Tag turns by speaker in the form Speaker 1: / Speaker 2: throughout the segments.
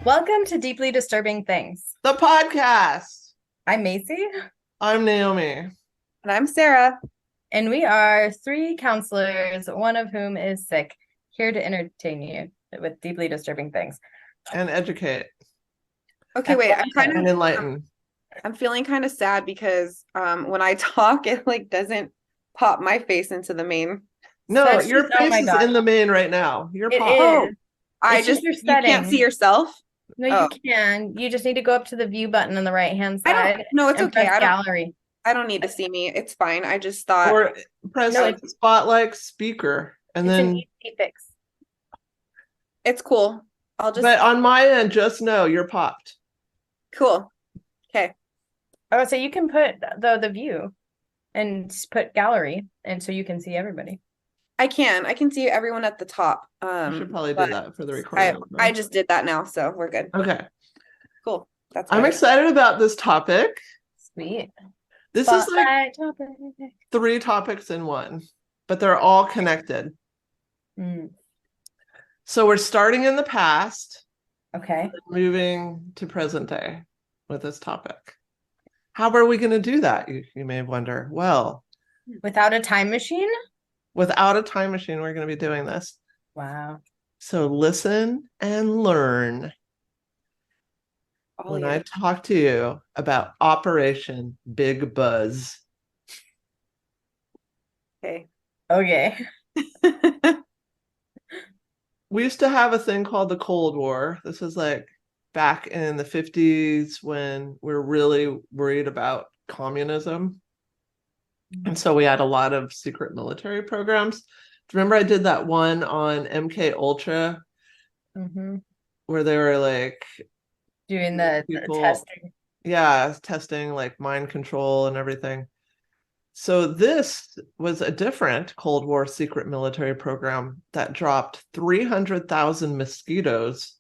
Speaker 1: Welcome to Deeply Disturbing Things.
Speaker 2: The podcast.
Speaker 1: I'm Macy.
Speaker 2: I'm Naomi.
Speaker 3: And I'm Sarah.
Speaker 1: And we are three counselors, one of whom is sick, here to entertain you with Deeply Disturbing Things.
Speaker 2: And educate.
Speaker 3: Okay, wait,
Speaker 2: and enlighten.
Speaker 3: I'm feeling kind of sad because when I talk, it doesn't pop my face into the main.
Speaker 2: No, your face is in the main right now. You're
Speaker 1: popped.
Speaker 3: You can't see yourself.
Speaker 1: No, you can. You just need to go up to the view button on the right-hand side.
Speaker 3: No, it's okay.
Speaker 1: Gallery.
Speaker 3: I don't need to see me. It's fine. I just thought.
Speaker 2: Or press spotlight speaker, and then
Speaker 1: an easy fix.
Speaker 3: It's cool.
Speaker 2: But on my end, just know you're popped.
Speaker 3: Cool. Okay.
Speaker 1: Oh, so you can put the view and put gallery, and so you can see everybody.
Speaker 3: I can see everyone at the top.
Speaker 2: I should probably do that for the recording.
Speaker 3: I just did that now, so we're good.
Speaker 2: Okay.
Speaker 3: Cool.
Speaker 2: I'm excited about this topic.
Speaker 1: Sweet.
Speaker 2: This is like three topics in one, but they're all connected. So we're starting in the past.
Speaker 1: Okay.
Speaker 2: Moving to present day with this topic. How are we going to do that? You may wonder. Well,
Speaker 1: without a time machine?
Speaker 2: Without a time machine, we're going to be doing this.
Speaker 1: Wow.
Speaker 2: So listen and learn when I talk to you about Operation Big Buzz.
Speaker 3: Okay.
Speaker 2: We used to have a thing called the Cold War. This is like back in the 50s when we were really worried about communism. And so we had a lot of secret military programs. Remember I did that one on MK Ultra where they were like
Speaker 1: doing the testing.
Speaker 2: Yeah, testing like mind control and everything. So this was a different Cold War secret military program that dropped 300,000 mosquitoes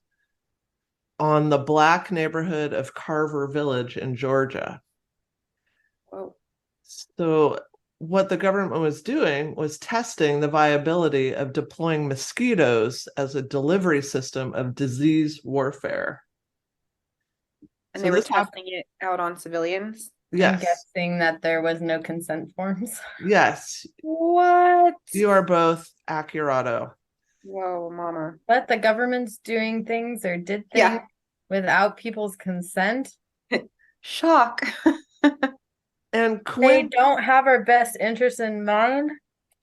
Speaker 2: on the Black neighborhood of Carver Village in Georgia.
Speaker 3: Whoa.
Speaker 2: So what the government was doing was testing the viability of deploying mosquitoes as a delivery system of disease warfare.
Speaker 3: And they were testing it out on civilians?
Speaker 2: Yes.
Speaker 1: I'm guessing that there was no consent forms.
Speaker 2: Yes.
Speaker 3: What?
Speaker 2: You are both accurato.
Speaker 3: Whoa, mama.
Speaker 1: But the government's doing things or did things without people's consent?
Speaker 3: Shock.
Speaker 2: And
Speaker 1: they don't have our best interests in mind.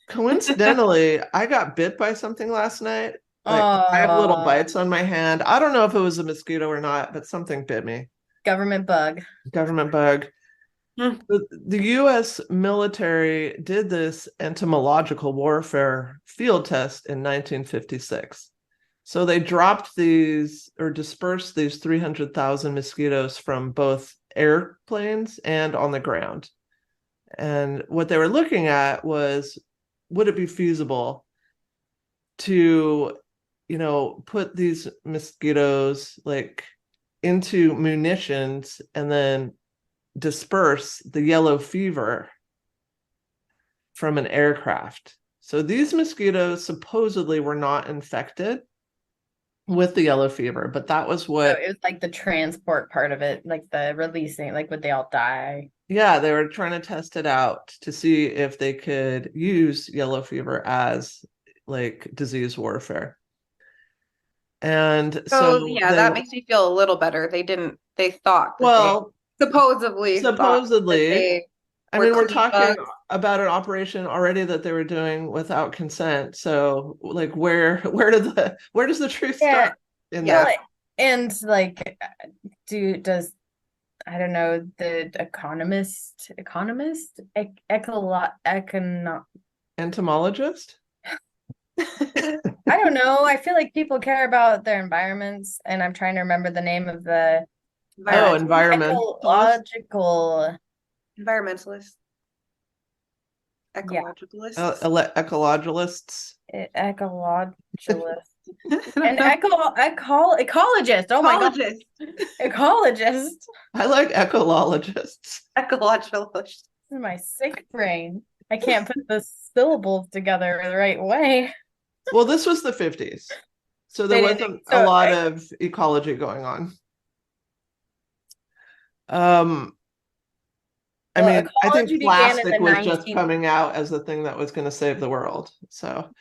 Speaker 2: Coincidentally, I got bit by something last night. I have little bites on my hand. I don't know if it was a mosquito or not, but something bit me.
Speaker 1: Government bug.
Speaker 2: The U.S. military did this entomological warfare field test in 1956. So they dropped these or dispersed these 300,000 mosquitoes from both airplanes and on the ground. And what they were looking at was, would it be feasible to, put these mosquitoes into munitions and then disperse the yellow fever from an aircraft. So these mosquitoes supposedly were not infected with the yellow fever, but that was what...
Speaker 1: So it was like the transport part of it, like the releasing, would they all die?
Speaker 2: Yeah, they were trying to test it out to see if they could use yellow fever as disease warfare. And so
Speaker 3: that makes me feel a little better. They thought supposedly
Speaker 2: I mean, we're talking about an operation already that they were doing without consent. So where does the truth start in that?
Speaker 1: And does I don't know, the
Speaker 2: entomologist?
Speaker 1: I don't know. I feel like people care about their environments, and I'm trying to remember the name of the
Speaker 2: environmentalist.
Speaker 3: Ecologicalist.
Speaker 2: Ecologilists.
Speaker 1: Ecologist. An ecologist. Oh my god. Ecologist.
Speaker 2: I like ecolologists.
Speaker 3: Ecologist.
Speaker 1: This is my sick brain. I can't put the syllables together the right way.
Speaker 2: Well, this was the 50s. So there
Speaker 1: They
Speaker 2: wasn't
Speaker 1: didn't-
Speaker 2: a lot of ecology going on. I
Speaker 1: Well,
Speaker 2: mean, I think
Speaker 1: ecology began in
Speaker 2: plastic
Speaker 1: the
Speaker 2: was just
Speaker 1: 19th
Speaker 2: coming out as the thing that was going to save the world. So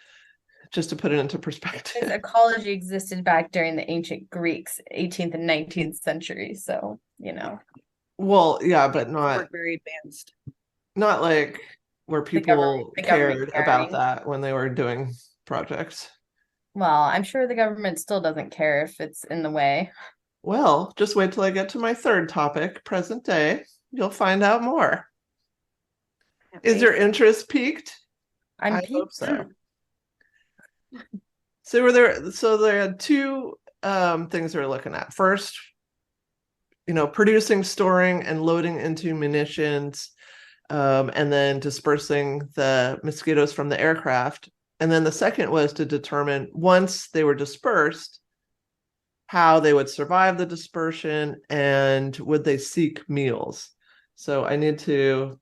Speaker 2: just to put it into
Speaker 1: This
Speaker 2: perspective.
Speaker 1: ecology existed back during the ancient Greeks, 18th and 19th century. So,
Speaker 2: Well, yeah, but
Speaker 3: We're very advanced.
Speaker 2: not like where
Speaker 1: the government,
Speaker 2: people
Speaker 1: the government
Speaker 2: cared about
Speaker 1: caring.
Speaker 2: that when they were doing projects.
Speaker 1: Well, I'm sure the government still doesn't care if it's in the way.
Speaker 2: Well, just wait till I get to my third topic, present day. You'll find out more. Is your interest piqued?
Speaker 1: I'm
Speaker 2: I hope
Speaker 1: peaked.
Speaker 2: so. So there are two things we're looking at. First, producing, storing, and loading into munitions, and then dispersing the mosquitoes from the aircraft. And then the second was to determine, once they were dispersed, how they would survive the dispersion and would they seek meals. So I need to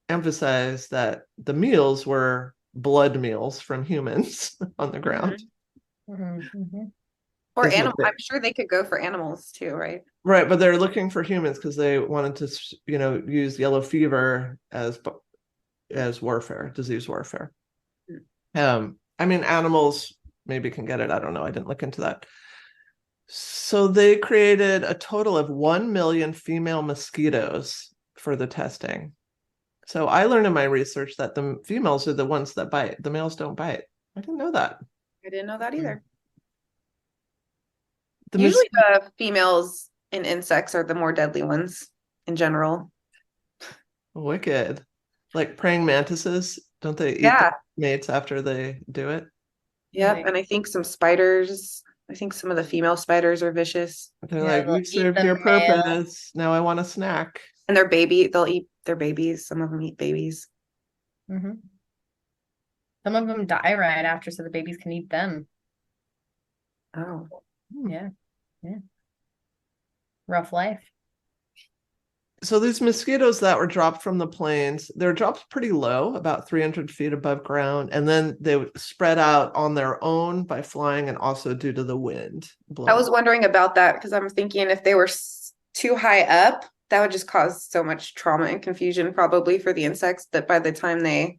Speaker 2: emphasize that the meals were blood meals from humans on the ground.
Speaker 3: Or animals. I'm sure they could go for animals too, right?
Speaker 2: Right, but they're looking for humans because they wanted to, use yellow fever as warfare, disease warfare. I mean, animals maybe can get it. I don't know. I didn't look into that. So they created a total of 1 million female mosquitoes for the testing. So I learned in my research that the females are the ones that bite. The males don't bite. I didn't know that.
Speaker 3: I didn't know that either.
Speaker 2: The
Speaker 3: Usually the females in insects are the more deadly ones in general.
Speaker 2: Wicked. Like praying mantises, don't they eat their mates after they do it?
Speaker 3: Yep, and I think some spiders, I think some of the female spiders are vicious.
Speaker 2: They're
Speaker 1: Yeah,
Speaker 2: like,
Speaker 1: they'll
Speaker 2: you
Speaker 1: eat
Speaker 2: served
Speaker 1: the
Speaker 2: your
Speaker 1: male.
Speaker 2: purpose. Now I want a snack.
Speaker 3: And they'll eat their babies. Some of them eat babies.
Speaker 1: Some of them die right after, so the babies can eat them.
Speaker 3: Oh.
Speaker 1: Yeah. Rough life.
Speaker 2: So these mosquitoes that were dropped from the planes, they're dropped pretty low, about 300 feet above ground, and then they would spread out on their own by flying and also due to the wind blowing.
Speaker 3: I was wondering about that because I'm thinking if they were too high up, that would just cause so much trauma and confusion probably for the insects that by the time they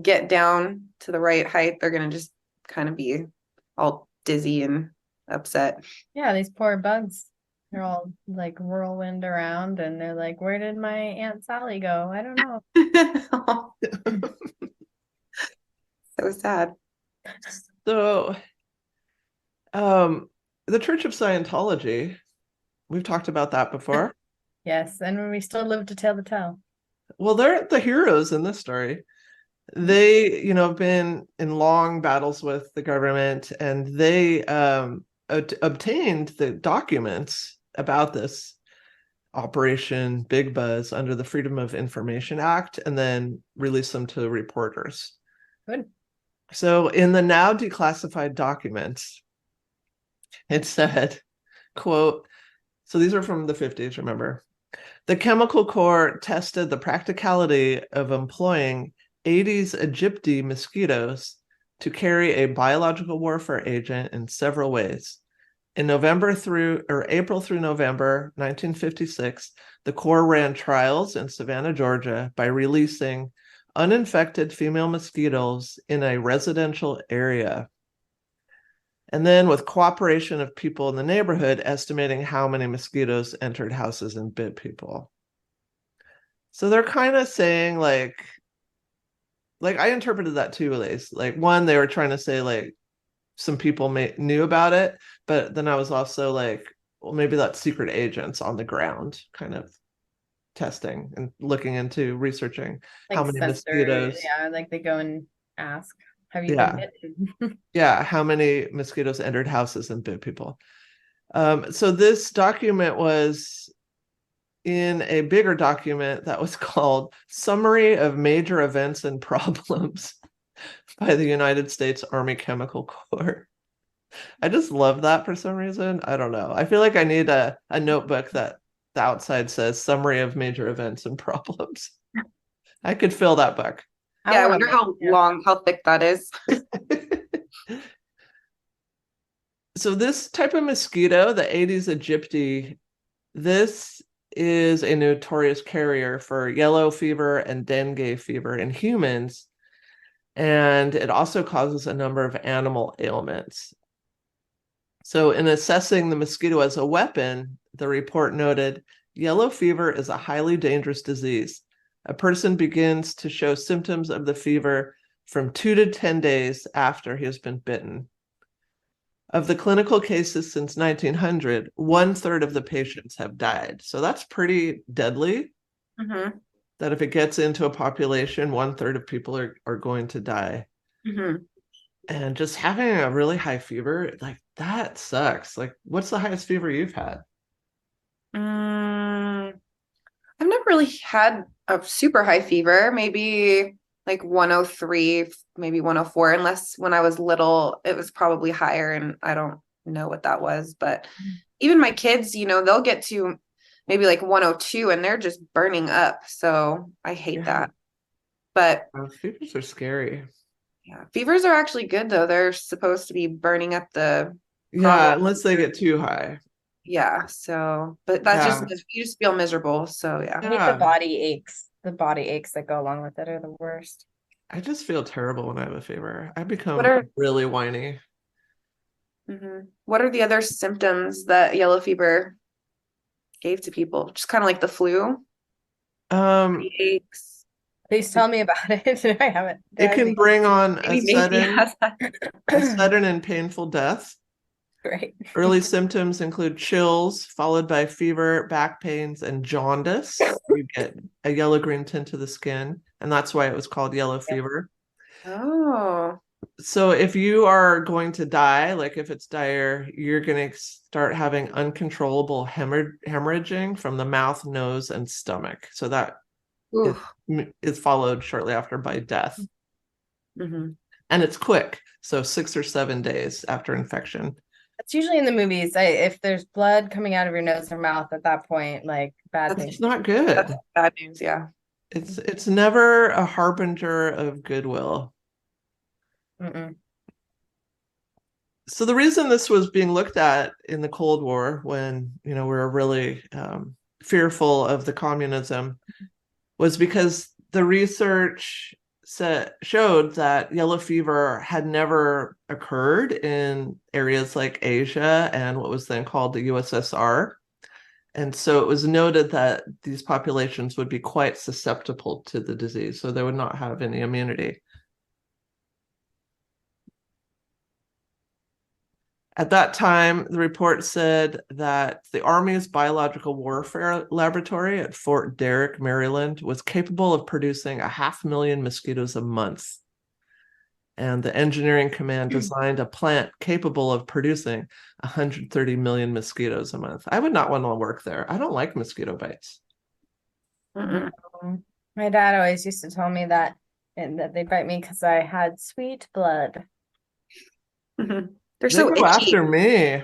Speaker 3: get down to the right height, they're going to just kind of be all dizzy and upset.
Speaker 1: Yeah, these poor bugs. They're all like whirlwind around and they're like, where did my Aunt Sally go? I don't know.
Speaker 3: So sad.
Speaker 2: So the Church of Scientology, we've talked about that before.
Speaker 1: Yes, and we still live to tell the tale.
Speaker 2: Well, they're the heroes in this story. They, have been in long battles with the government, and they obtained the documents about this Operation Big Buzz under the Freedom of Information Act, and then released them to reporters.
Speaker 1: Good.
Speaker 2: So in the now declassified documents, it said, quote, so these are from the 50s, remember? The Chemical Corps tested the practicality of employing Aedes aegypti mosquitoes to carry a biological warfare agent in several ways. In April through November 1956, the Corps ran trials in Savannah, Georgia, by releasing uninfected female mosquitoes in a residential area. And then with cooperation of people in the neighborhood, estimating how many mosquitoes entered houses and bit people. So they're kind of saying like I interpreted that two ways. Like one, they were trying to say like some people knew about it, but then I was also like, well, maybe that's secret agents on the ground kind of testing and looking into researching
Speaker 1: like
Speaker 2: how many mosquitoes.
Speaker 1: Yeah, like they go and ask, have you been bitten?
Speaker 2: Yeah, how many mosquitoes entered houses and bit people. So this document was in a bigger document that was called Summary of Major Events and Problems by the United States Army Chemical Corps. I just love that for some reason. I don't know. I feel like I need a notebook that the outside says Summary of Major Events and Problems. I could fill that book.
Speaker 3: Yeah, I wonder how thick that is.
Speaker 2: So this type of mosquito, the Aedes aegypti, this is a notorious carrier for yellow fever and dengue fever in humans. And it also causes a number of animal ailments. So in assessing the mosquito as a weapon, the report noted, yellow fever is a highly dangerous disease. A person begins to show symptoms of the fever from 2 to 10 days after he has been bitten. Of the clinical cases since 1900, 1/3 of the patients have died. So that's pretty deadly.
Speaker 3: Mm-hmm.
Speaker 2: That if it gets into a population, 1/3 of people are going to die.
Speaker 3: Mm-hmm.
Speaker 2: And just having a really high fever, like that sucks. Like, what's the highest fever you've had?
Speaker 3: I've never really had a super high fever, maybe like 103, maybe 104, unless when I was little, it was probably higher and I don't know what that was. But even my kids, they'll get to maybe like 102 and they're just burning up. So I hate that. But
Speaker 2: Fevers are scary.
Speaker 3: yeah, fevers are actually good though. They're supposed to be burning up the
Speaker 2: Yeah, unless they get too high.
Speaker 3: Yeah, so but that's just you just feel miserable. So
Speaker 1: I
Speaker 3: yeah.
Speaker 1: hate the body aches. The body aches that go along with it are the worst.
Speaker 2: I just feel terrible when I have a fever. I
Speaker 3: What
Speaker 2: become
Speaker 3: are
Speaker 2: really whiny.
Speaker 3: what are the other symptoms that yellow fever gave to people? Just kind of like the flu,
Speaker 2: Um,
Speaker 3: aches.
Speaker 1: Please tell me about it. I haven't.
Speaker 2: it can bring on a
Speaker 3: Maybe Macy has that.
Speaker 2: sudden and painful death.
Speaker 1: Great.
Speaker 2: Early symptoms include chills, followed by fever, back pains, and jaundice. You get a yellow-green tint to the skin, and that's why it was called yellow fever.
Speaker 3: Oh,
Speaker 2: So if you are going to die, like if it's dire, you're going to start having uncontrollable hemorrhaging from the mouth, nose, and stomach. So that is followed shortly after by death. And it's quick. So 6 or 7 days after infection.
Speaker 1: It's usually in the movies. If there's blood coming out of your nose or mouth at that point, like bad things.
Speaker 2: It's not good.
Speaker 3: That's bad news, yeah.
Speaker 2: It's never a harbinger of goodwill.
Speaker 1: Mm-mm.
Speaker 2: So the reason this was being looked at in the Cold War, when we were really fearful of the communism, was because the research showed that yellow fever had never occurred in areas like Asia and what was then called the USSR. And so it was noted that these populations would be quite susceptible to the disease, so they would not have any immunity. At that time, the report said that the Army's biological warfare laboratory at Fort Derrick, Maryland, was capable of producing 500,000 mosquitoes a month. And the engineering command designed a plant capable of producing 130 million mosquitoes a month. I would not want to work there. I don't like mosquito bites.
Speaker 1: My dad always used to tell me that, and that they bite me because I had sweet blood.
Speaker 3: They're so
Speaker 2: They go
Speaker 3: itchy.
Speaker 2: after me.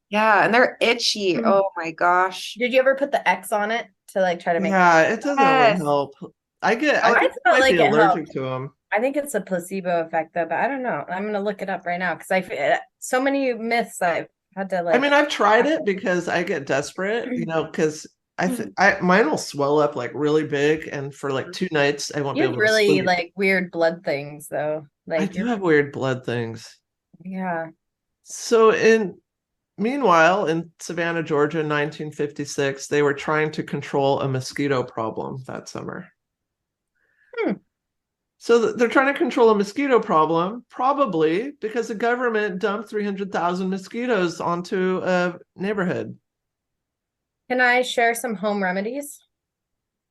Speaker 3: Yeah, and they're itchy. Oh my gosh.
Speaker 1: Did you ever put the X on it to like try to make
Speaker 2: it doesn't really help. I think I might be allergic to them.
Speaker 1: I think it's a placebo effect though, but I don't know. I'm gonna look it up right now because so many myths I've had to like.
Speaker 2: I mean, I've tried it because I get desperate, because mine will swell up like really big, and for like 2 nights I won't be able to
Speaker 1: really
Speaker 2: sleep.
Speaker 1: like weird blood things though. Like
Speaker 2: I do have weird blood things.
Speaker 1: Yeah.
Speaker 2: So meanwhile, in Savannah, Georgia, in 1956, they were trying to control a mosquito problem that summer. So they're trying to control a mosquito problem, probably because the government dumped 300,000 mosquitoes onto a neighborhood.
Speaker 1: Can I share some home remedies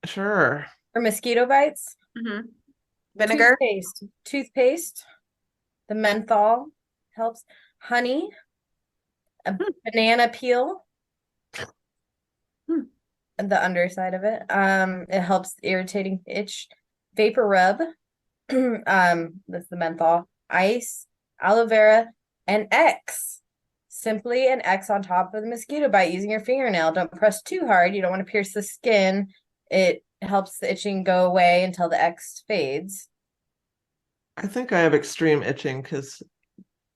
Speaker 2: Sure.
Speaker 1: for mosquito bites?
Speaker 3: Vinegar?
Speaker 1: Toothpaste, the menthol helps. Honey, a banana peel, the underside of it. It helps irritating itch. Vapor rub, that's the menthol. Ice, aloe vera, and X. Simply an X on top of the mosquito bite using your fingernail. Don't press too hard. You don't want to pierce the skin. It helps the itching go away until the X fades.
Speaker 2: I think I have extreme itching because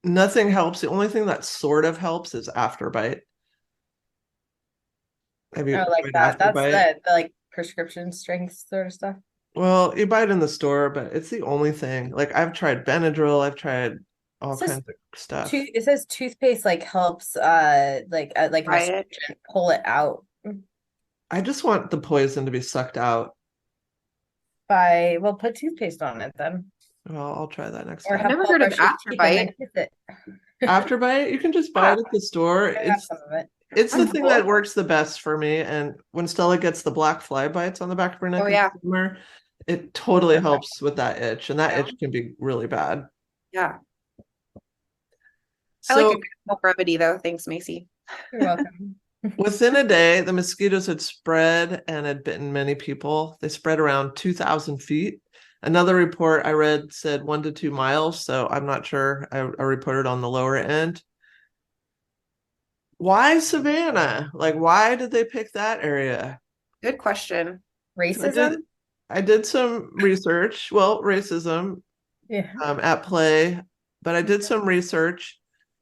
Speaker 2: Nothing helps. The only thing that sort of helps is afterbite. Have you
Speaker 1: Oh, like
Speaker 2: tried
Speaker 1: that. That's
Speaker 2: afterbite?
Speaker 1: the like prescription strength sort of stuff.
Speaker 2: Well, you buy it in the store, but it's the only thing. Like I've tried Benadryl, I've tried all
Speaker 1: It says
Speaker 2: kinds of stuff.
Speaker 1: it says toothpaste like helps like an
Speaker 3: Try it.
Speaker 1: astringent pull it out
Speaker 2: I just want the poison to be sucked out.
Speaker 1: by put toothpaste on it then.
Speaker 2: Well, I'll try that next
Speaker 1: Or
Speaker 3: I've
Speaker 2: time.
Speaker 1: have
Speaker 3: never
Speaker 1: Paul
Speaker 3: heard of
Speaker 1: brush his teeth and then
Speaker 3: Afterbite.
Speaker 1: kiss it.
Speaker 2: Afterbite, you can just buy
Speaker 3: Yeah,
Speaker 2: it at the store.
Speaker 1: I have some of it.
Speaker 2: It's the
Speaker 3: that's
Speaker 2: thing
Speaker 3: cool.
Speaker 2: that works the best for me. And when Stella gets the black fly bites on the back of her neck
Speaker 3: Oh
Speaker 2: in
Speaker 3: yeah,
Speaker 2: the summer, it totally helps with that itch, and that
Speaker 3: yeah,
Speaker 2: itch can be really bad.
Speaker 3: yeah. I like a
Speaker 2: So
Speaker 3: good home remedy though. Thanks, Macy.
Speaker 1: You're welcome.
Speaker 2: within a day, the mosquitoes had spread and had bitten many people. They spread around 2,000 feet. Another report I read said 1 to 2 miles, so I'm not sure. I reported on the lower end. Why Savannah? Like, why did they pick that area?
Speaker 3: Good question.
Speaker 2: 'Cause
Speaker 1: Racism?
Speaker 2: I did some research. Well, racism
Speaker 1: Yeah.
Speaker 2: at play, but I did some research,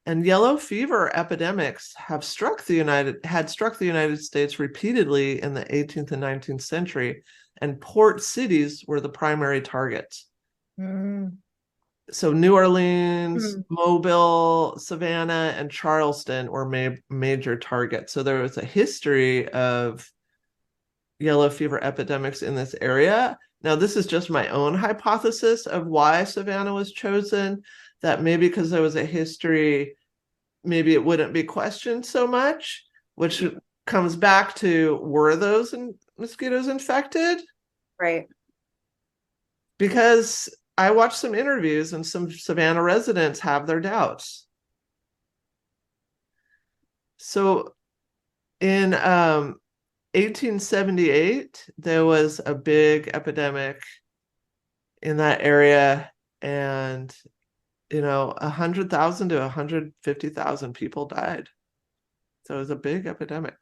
Speaker 2: and yellow fever epidemics had struck the United States repeatedly in the 18th and 19th century, and port cities were the primary targets.
Speaker 1: Mm.
Speaker 2: So New Orleans,
Speaker 1: Mm.
Speaker 2: Mobile, Savannah, and Charleston were major targets. So there was a history of yellow fever epidemics in this area. Now, this is just my own hypothesis of why Savannah was chosen, that maybe because there was a history, maybe it wouldn't be questioned so much, which comes back to, were those mosquitoes infected?
Speaker 3: Right.
Speaker 2: Because I watched some interviews and some Savannah residents have their doubts. So in 1878, there was a big epidemic in that area, and 100,000 to 150,000 people died. So it was a big epidemic.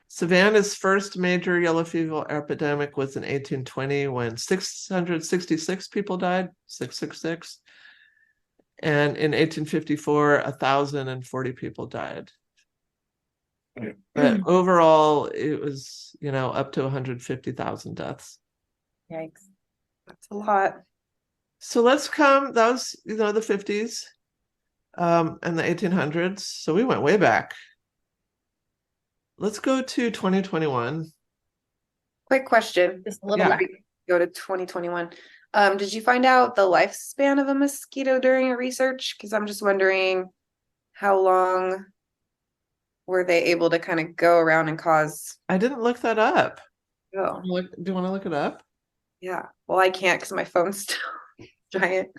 Speaker 2: Savannah's first major yellow fever epidemic was in 1820 when 666 people died, 666. And in 1854, 1,040 people died. But overall, it was, up to 150,000 deaths.
Speaker 1: Yikes.
Speaker 3: That's a lot.
Speaker 2: So that was, the 50s and the 1800s. So we went way back. Let's go to 2021.
Speaker 3: Quick question.
Speaker 1: Just a little
Speaker 2: Yeah.
Speaker 1: bit.
Speaker 3: Go to 2021. Did you find out the lifespan of a mosquito during your research? Because I'm just wondering how long were they able to kind of go around and cause.
Speaker 2: I didn't look that up.
Speaker 3: Oh,
Speaker 2: Do you want to look it up?
Speaker 3: yeah. Well, I can't because my phone's still giant.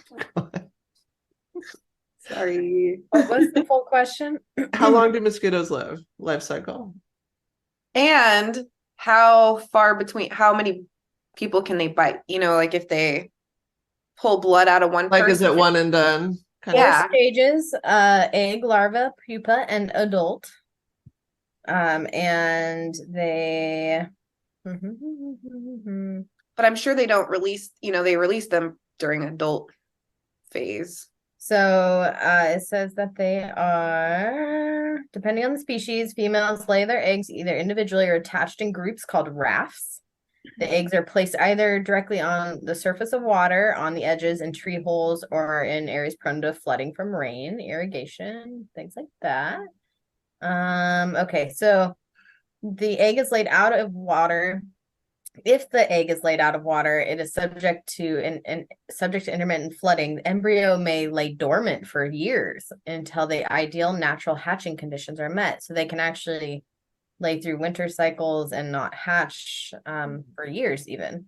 Speaker 3: Sorry.
Speaker 1: What was the full question?
Speaker 2: How long do mosquitoes live? Life cycle?
Speaker 3: And how many people can they bite? Like if they pull blood out of one
Speaker 2: Like, is
Speaker 3: person.
Speaker 2: it one and done?
Speaker 3: Yeah.
Speaker 1: Four stages, egg, larva, pupa, and adult. And they
Speaker 3: But I'm sure they don't release, they release them during adult phase.
Speaker 1: So it says that they are, depending on the species, females lay their eggs either individually or attached in groups called rafts. The eggs are placed either directly on the surface of water, on the edges, in tree holes, or in areas prone to flooding from rain, irrigation, things like that. Okay, so the egg is laid out of water. If the egg is laid out of water, it is subject to intermittent flooding. The embryo may lay dormant for years until the ideal natural hatching conditions are met. So they can actually lay through winter cycles and not hatch for years even.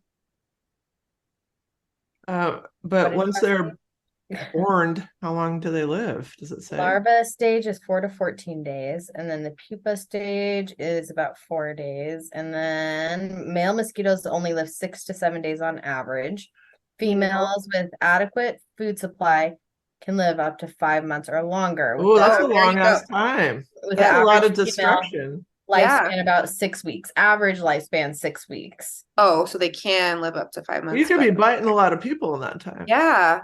Speaker 2: But once they're born, how long do they live? Does it say?
Speaker 1: Larva stage is 4 to 14 days, and then the pupa stage is about 4 days, and then male mosquitoes only live 6 to 7 days on average. Females with adequate food supply can live up to 5 months or longer.
Speaker 2: Oh, that's a
Speaker 3: there you
Speaker 2: long ass
Speaker 3: go.
Speaker 2: time.
Speaker 1: With
Speaker 2: That's
Speaker 1: the
Speaker 2: a lot of
Speaker 1: average female
Speaker 2: destruction.
Speaker 1: lifespan about 6 weeks. Average lifespan 6 weeks.
Speaker 3: Oh, so they can live up to 5 months.
Speaker 2: You could be
Speaker 3: but-
Speaker 2: biting a lot of people in that time.
Speaker 3: Yeah.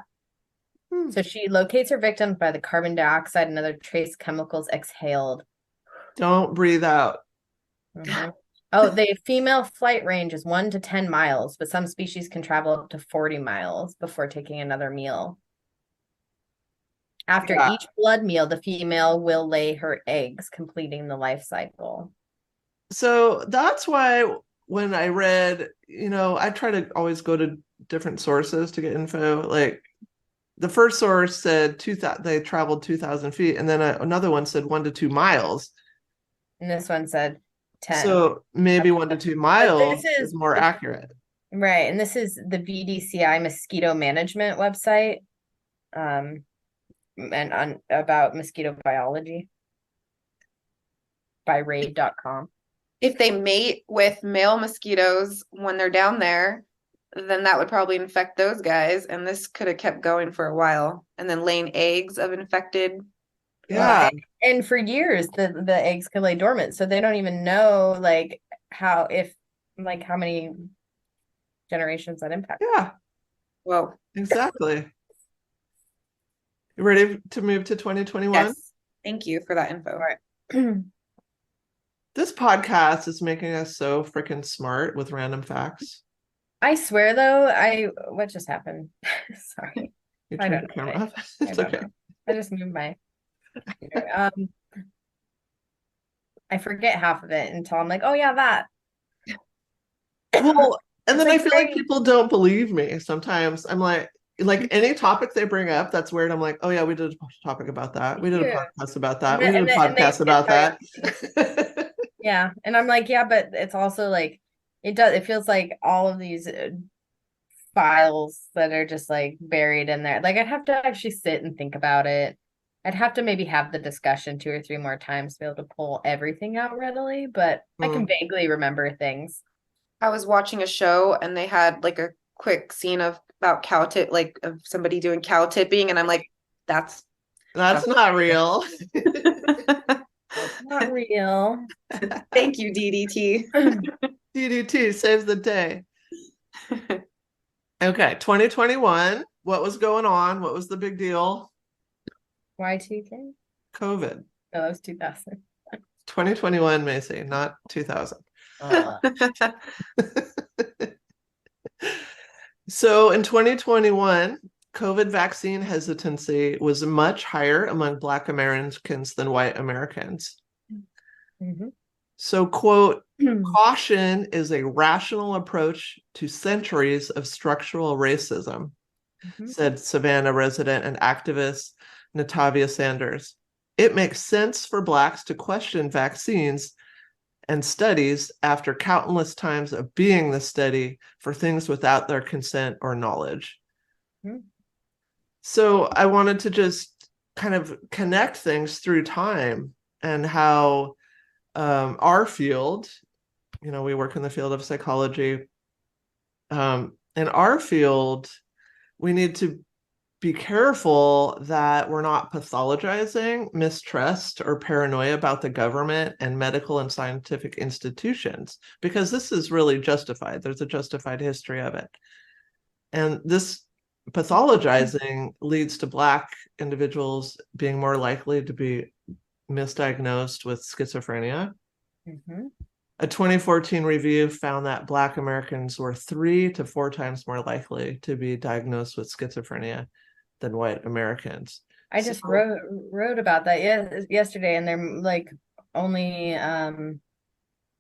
Speaker 1: So she locates her victims by the carbon dioxide and other trace chemicals exhaled.
Speaker 2: Don't breathe out.
Speaker 1: Oh, the female flight range is 1 to 10 miles, but some species can travel up to 40 miles before taking another meal. After each blood meal, the female will lay her eggs, completing the life cycle.
Speaker 2: So that's why when I read, I try to always go to different sources to get info. Like the first source said they traveled 2,000 feet, and then another one said 1 to 2 miles.
Speaker 1: And this one said 10.
Speaker 2: So maybe 1 to 2 miles is more accurate.
Speaker 1: Right. And this is the VDCI mosquito management website. And about mosquito biology by raid.com.
Speaker 3: If they mate with male mosquitoes when they're down there, then that would probably infect those guys. And this could have kept going for a while and then laying eggs of infected.
Speaker 2: Yeah.
Speaker 1: And for years, the eggs could lay dormant. So they don't even know how many generations that impact.
Speaker 2: Yeah.
Speaker 3: Well,
Speaker 2: exactly. You ready to move to 2021?
Speaker 3: Yes. Thank you for that info.
Speaker 1: All right.
Speaker 2: This podcast is making us so freaking smart with random facts.
Speaker 1: I swear though, what just happened? Sorry.
Speaker 2: You turned your camera off. It's okay.
Speaker 1: I just moved my I forget half of it until I'm like, oh yeah, that.
Speaker 2: Well, and then I feel like people don't believe me. Sometimes I'm like any topic they bring up that's weird. I'm like, oh yeah, we did a topic about that. We did a podcast about that. We did a podcast about that.
Speaker 1: Yeah. And I'm like, yeah, but it's also like it feels like all of these files that are just like buried in there. Like I'd have to actually sit and think about it. I'd have to maybe have the discussion 2 or 3 more times to be able to pull everything out readily, but I can vaguely remember things.
Speaker 3: I was watching a show and they had like a quick scene about cow tip, like of somebody doing cow tipping, and I'm like, that's
Speaker 2: not real.
Speaker 1: Not real.
Speaker 3: Thank you, DDT.
Speaker 2: DDT saves the day. Okay, 2021. What was going on? What was the big deal?
Speaker 1: Y2K?
Speaker 2: COVID.
Speaker 1: No, that was 2000.
Speaker 2: 2021, Macy, not 2000. So in 2021, COVID vaccine hesitancy was much higher among Black Americans than white Americans.
Speaker 1: Mm-hmm.
Speaker 2: So, quote, caution is a rational approach to centuries of structural racism, said Savannah resident and activist Natavia Sanders. It makes sense for Blacks to question vaccines and studies after countless times of being the study for things without their consent or knowledge. So I wanted to just kind of connect things through time and how our field, we work in the field of psychology. In our field, we need to be careful that we're not pathologizing mistrust or paranoia about the government and medical and scientific institutions, because this is really justified. There's a justified history of it. And this pathologizing leads to Black individuals being more likely to be misdiagnosed with schizophrenia. A 2014 review found that Black Americans were 3 to 4 times more likely to be diagnosed with schizophrenia than white Americans.
Speaker 1: I just wrote about that yesterday, and they're like only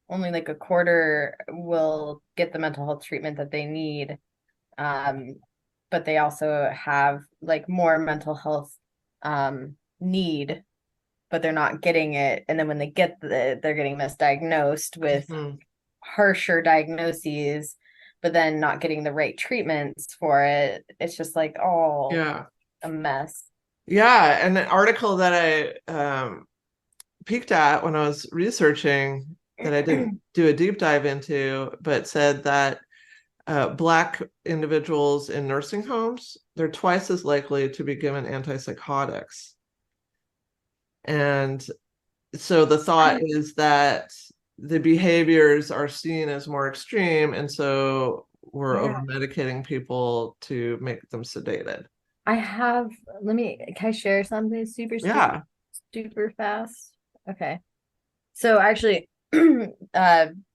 Speaker 1: like a quarter will get the mental health treatment that they need. But they also have like more mental health need, but they're not getting it. And then when they get they're getting misdiagnosed with harsher diagnoses, but then not getting the right treatments for it. It's just like a mess.
Speaker 2: Yeah. And the article that I peeked at when I was researching, that I didn't do a deep dive into, but said that Black individuals in nursing homes, they're twice as likely to be given antipsychotics. And so the thought is that the behaviors are seen as more extreme, and so we're over medicating people to make them sedated.
Speaker 1: I have, can I share something
Speaker 2: Yeah.
Speaker 1: super fast? Okay. So actually,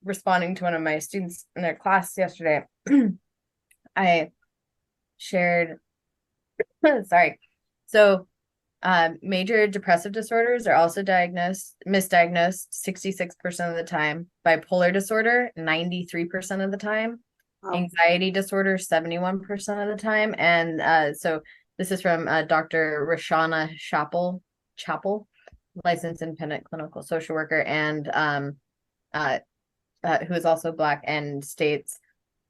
Speaker 1: responding to one of my students in their class yesterday, I shared, sorry. So, major depressive disorders are also misdiagnosed 66% of the time. Bipolar disorder, 93% of the time.
Speaker 3: Wow.
Speaker 1: Anxiety disorder, 71% of the time. And so this is from Dr. Rashana Chapel, licensed independent clinical social worker, and uh, who is also Black, and states,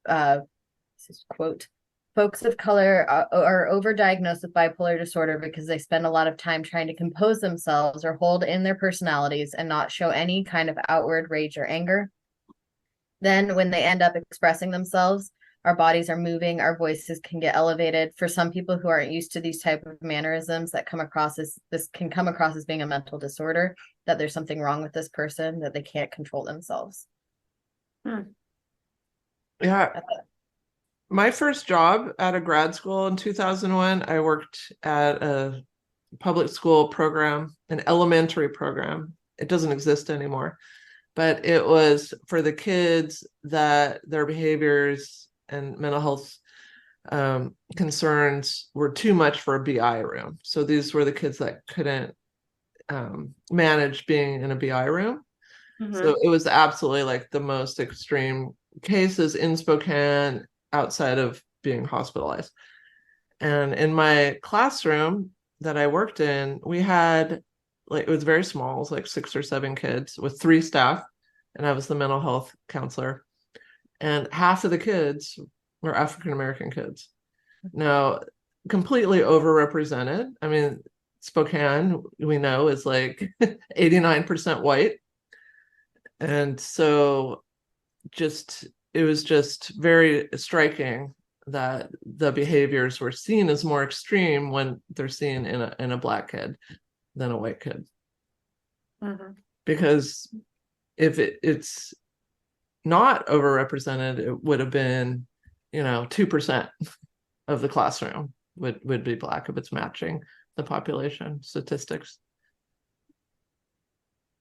Speaker 1: this is quote, folks of color are overdiagnosed with bipolar disorder because they spend a lot of time trying to compose themselves or hold in their personalities and not show any kind of outward rage or anger. Then, when they end up expressing themselves, our bodies are moving, our voices can get elevated. For some people who aren't used to these type of mannerisms, that come across as this can come across as being a mental disorder, that there's something wrong with this person, that they can't control themselves.
Speaker 2: Yeah. My first job out of grad school in 2001, I worked at a public school program, an elementary program. It doesn't exist anymore, but it was for the kids that their behaviors and mental health concerns were too much for a BI room. So these were the kids that couldn't manage being in a BI room. So it was absolutely like the most extreme cases in Spokane outside of being hospitalized. And in my classroom that I worked in, we had like, it was very small, it was like 6 or 7 kids with 3 staff, and I was the mental health counselor. And half of the kids were African American kids. Now, completely overrepresented. I mean, Spokane, we know, is like 89% white. And so it was just very striking that the behaviors were seen as more extreme when they're seen in a Black kid than a white kid. Because if it's not overrepresented, it would have been, 2% of the classroom would be Black if it's matching the population statistics.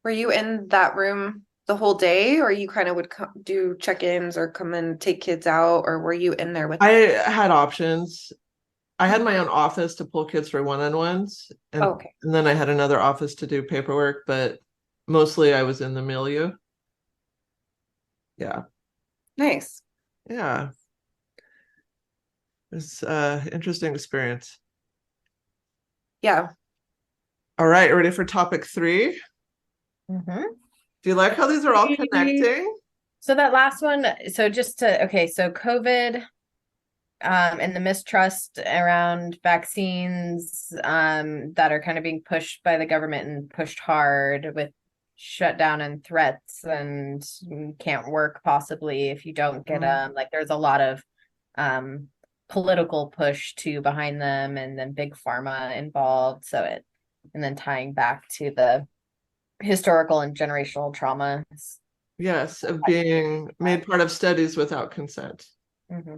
Speaker 3: Were you in that room the whole day, or you kind of would do check-ins or come and take kids out, or were you in there with
Speaker 2: I had options. I had my own office to pull kids for one-on-ones, and,
Speaker 3: okay.
Speaker 2: and then I had another office to do paperwork, but mostly I was in the milieu. Yeah.
Speaker 3: Nice.
Speaker 2: Yeah. It's interesting experience.
Speaker 3: Yeah.
Speaker 2: All right, ready for topic 3?
Speaker 1: Mm-hmm.
Speaker 2: Do you like how these are all connecting?
Speaker 1: So that last one, so COVID, and the mistrust around vaccines, that are kind of being pushed by the government and pushed hard with shutdown and threats, and can't work possibly if you don't get them. Like there's a lot of political push too behind them, and then big pharma involved. And then tying back to the historical and generational trauma.
Speaker 2: Yes, of being made part of studies without consent.
Speaker 1: Mm-hmm.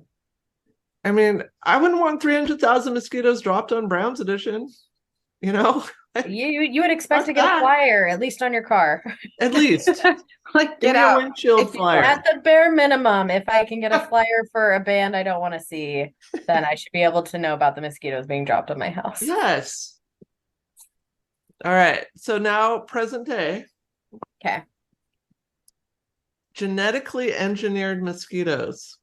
Speaker 2: I mean, I wouldn't want 300,000 mosquitoes dropped on Brown's edition, you know?
Speaker 1: You would expect to get a flyer, at least on your car.
Speaker 2: At least.
Speaker 3: Like,
Speaker 2: Give
Speaker 3: get
Speaker 2: me a
Speaker 3: out.
Speaker 2: windshield flyer.
Speaker 1: At the bare minimum, if I can get a flyer for a band I don't want to see, then I should be able to know about the mosquitoes being dropped on my house.
Speaker 2: Yes. All right. So now present day.
Speaker 1: Okay.
Speaker 2: Genetically engineered mosquitoes.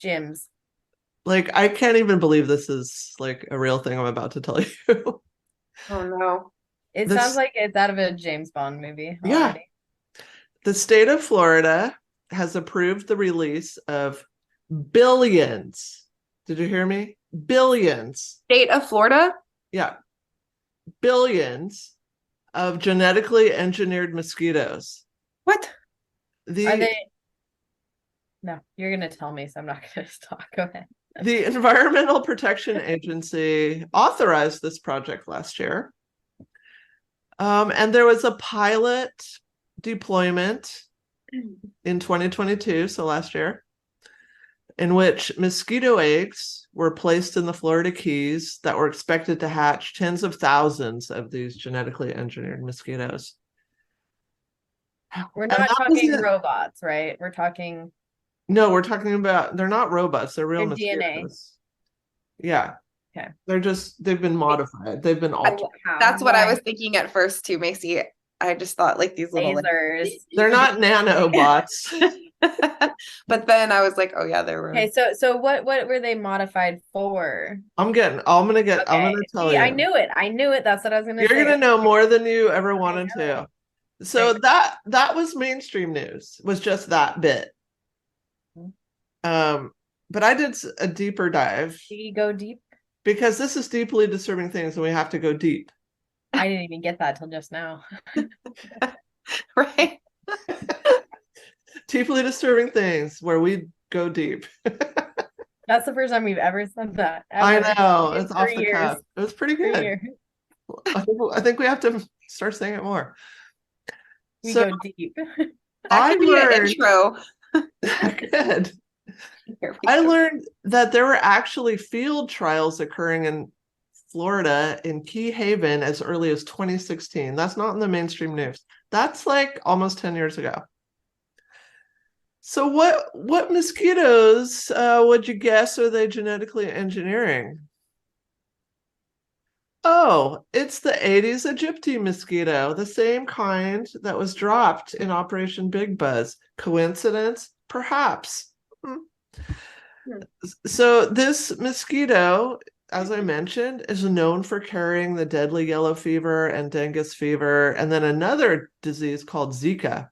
Speaker 1: Gyms.
Speaker 2: Like, I can't even believe this is like a real thing I'm about to tell you.
Speaker 3: Oh no.
Speaker 1: It sounds like it's out of a James Bond movie already.
Speaker 2: Yeah. The state of Florida has approved the release of billions. Did you hear me? Billions.
Speaker 3: State of Florida?
Speaker 2: Yeah. Billions of genetically engineered mosquitoes.
Speaker 3: What?
Speaker 1: Are they? No, you're going to tell me, so I'm not going to talk. Go ahead.
Speaker 2: The Environmental Protection Agency authorized this project last year. And there was a pilot deployment in 2022, so last year. in which mosquito eggs were placed in the Florida Keys that were expected to hatch tens of thousands of these genetically engineered mosquitoes.
Speaker 1: We're
Speaker 2: And
Speaker 1: not
Speaker 2: that
Speaker 1: talking
Speaker 2: wasn't,
Speaker 1: robots, right? We're talking
Speaker 2: no, we're talking about, they're not robots, they're real
Speaker 1: their DNA.
Speaker 2: mosquitoes. Yeah.
Speaker 1: Okay.
Speaker 2: They've been modified. They've been altered.
Speaker 1: How?
Speaker 3: That's what I
Speaker 1: Why?
Speaker 3: was thinking at first too, Macy. I just thought like these little
Speaker 1: Lasers.
Speaker 2: They're not nanobots.
Speaker 3: but then I was like, oh yeah, there were.
Speaker 1: Okay, so what were they modified for?
Speaker 2: I'm gonna tell
Speaker 1: See,
Speaker 2: you.
Speaker 1: I knew it. I knew it. That's what I was gonna
Speaker 2: You're
Speaker 1: say.
Speaker 2: gonna know more than you ever wanted to.
Speaker 1: know.
Speaker 2: So
Speaker 1: Right.
Speaker 2: that was mainstream news, was just that bit. But I did a deeper dive
Speaker 1: Did you go deep?
Speaker 2: because this is deeply disturbing things and we have to go deep.
Speaker 1: I didn't even get that till just now.
Speaker 3: Right.
Speaker 2: Deeply disturbing things where we go deep.
Speaker 1: That's the first time we've ever said that.
Speaker 2: I
Speaker 1: Ever.
Speaker 2: know,
Speaker 1: In
Speaker 2: it's off
Speaker 1: 3
Speaker 2: the
Speaker 1: years.
Speaker 2: cuff. It was pretty
Speaker 1: 3
Speaker 2: good.
Speaker 1: years.
Speaker 2: I think we have to start saying it more.
Speaker 1: We
Speaker 2: So
Speaker 1: go deep.
Speaker 3: That could be an
Speaker 2: learned
Speaker 3: intro.
Speaker 2: good.
Speaker 3: Here we
Speaker 2: I
Speaker 3: go.
Speaker 2: learned that there were actually field trials occurring in Florida in Key Haven as early as 2016. That's not in the mainstream news. That's like almost 10 years ago. So what mosquitoes would you guess are they genetically engineering? Oh, it's the Aedes aegypti mosquito, the same kind that was dropped in Operation Big Buzz. Coincidence? Perhaps. So this mosquito, as I mentioned, is known for carrying the deadly yellow fever and dengue fever, and then another disease called Zika.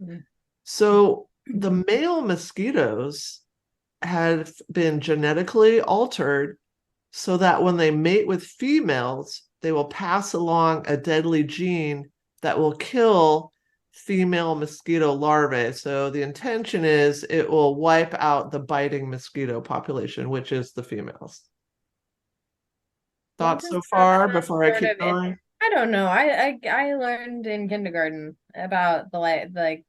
Speaker 1: Mhm.
Speaker 2: So the male mosquitoes have been genetically altered so that when they mate with females, they will pass along a deadly gene that will kill female mosquito larvae. So the intention is it will wipe out the biting mosquito population, which is the females. Thoughts so far before I keep going?
Speaker 1: I don't know. I learned in kindergarten about the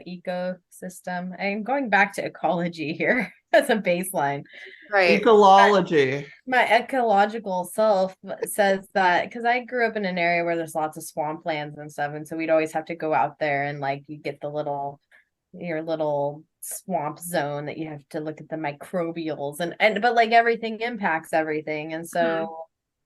Speaker 1: ecosystem. I'm going back to ecology here as a baseline.
Speaker 3: Right.
Speaker 2: Ecology.
Speaker 1: My ecological self says that because I grew up in an area where there's lots of swamplands and stuff, and so we'd always have to go out there and like you get your little swamp zone that you have to look at the microbials and but like everything impacts everything, and so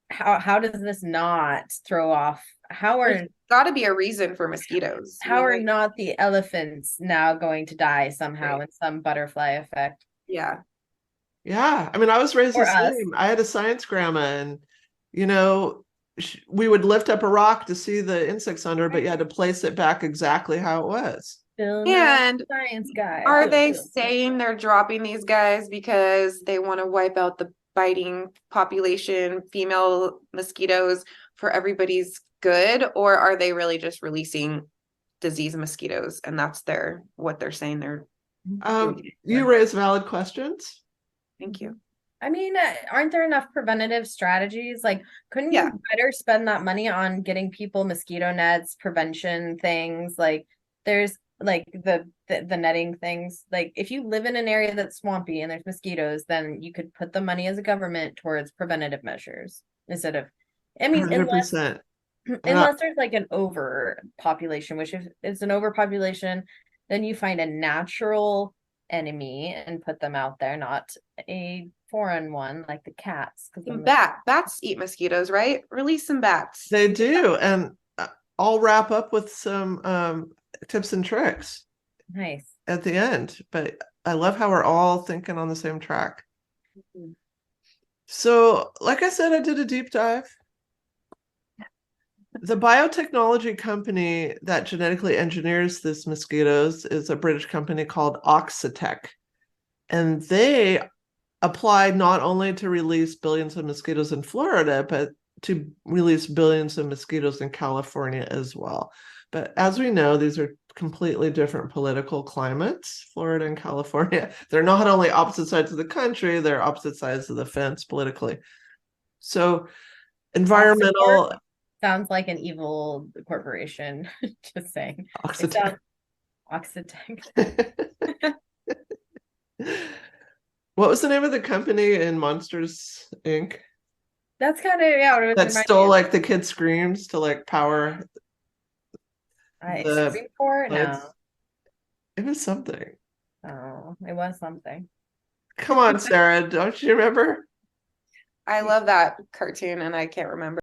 Speaker 1: how does this not throw off?
Speaker 3: There's got to be a reason for mosquitoes.
Speaker 1: How are not the elephants now going to die somehow in some butterfly effect?
Speaker 3: Yeah.
Speaker 2: Yeah. I mean, I was raised the same. I had a science grandma, and, we would lift up a rock to see the insects under, but you had to place it back exactly how it was.
Speaker 3: And
Speaker 1: science guy.
Speaker 3: Are they saying they're dropping these guys because they want to wipe out the biting population, female mosquitoes, for everybody's good? Or are they really just releasing disease mosquitoes and that's what they're saying they're doing?
Speaker 2: You raise valid questions.
Speaker 3: Thank you.
Speaker 1: I mean, aren't there enough preventative strategies? Like, couldn't you better spend that money on getting people mosquito nets, prevention things? Like, there's like the netting things. Like, if you live in an area that's swampy and there's mosquitoes, then you could put the money as a government towards preventative measures instead of, I mean,
Speaker 2: 100%.
Speaker 1: Unless there's like an overpopulation, which if it's an overpopulation, then you find a natural enemy and put them out there, not a foreign one like the cats.
Speaker 3: Bats eat mosquitoes, right? Release some bats.
Speaker 2: They do, and I'll wrap up with some tips and tricks.
Speaker 1: Nice
Speaker 2: at the end. But I love how we're all thinking on the same track. Mm-hmm. So, like I said, I did a deep dive. The biotechnology company that genetically engineers these mosquitoes is a British company called Oxitec. And they applied not only to release billions of mosquitoes in Florida, but to release billions of mosquitoes in California as well. But as we know, these are completely different political climates, Florida and California. They're not only opposite sides of the country, they're opposite sides of the fence politically. So environmental...
Speaker 1: Sounds like an evil corporation. Just saying.
Speaker 2: Oxitec.
Speaker 1: Oxitec.
Speaker 2: What was the name of the company in Monsters Inc.
Speaker 1: That's kind of, yeah, what it was
Speaker 2: that
Speaker 1: reminding
Speaker 2: stole
Speaker 1: me
Speaker 2: like the kid screams to like power
Speaker 1: of.
Speaker 2: the
Speaker 1: Supreme Court? No.
Speaker 2: lights? It was something.
Speaker 1: Oh, it was something.
Speaker 2: Come on, Sarah, don't you remember?
Speaker 3: I love that cartoon and I can't remember.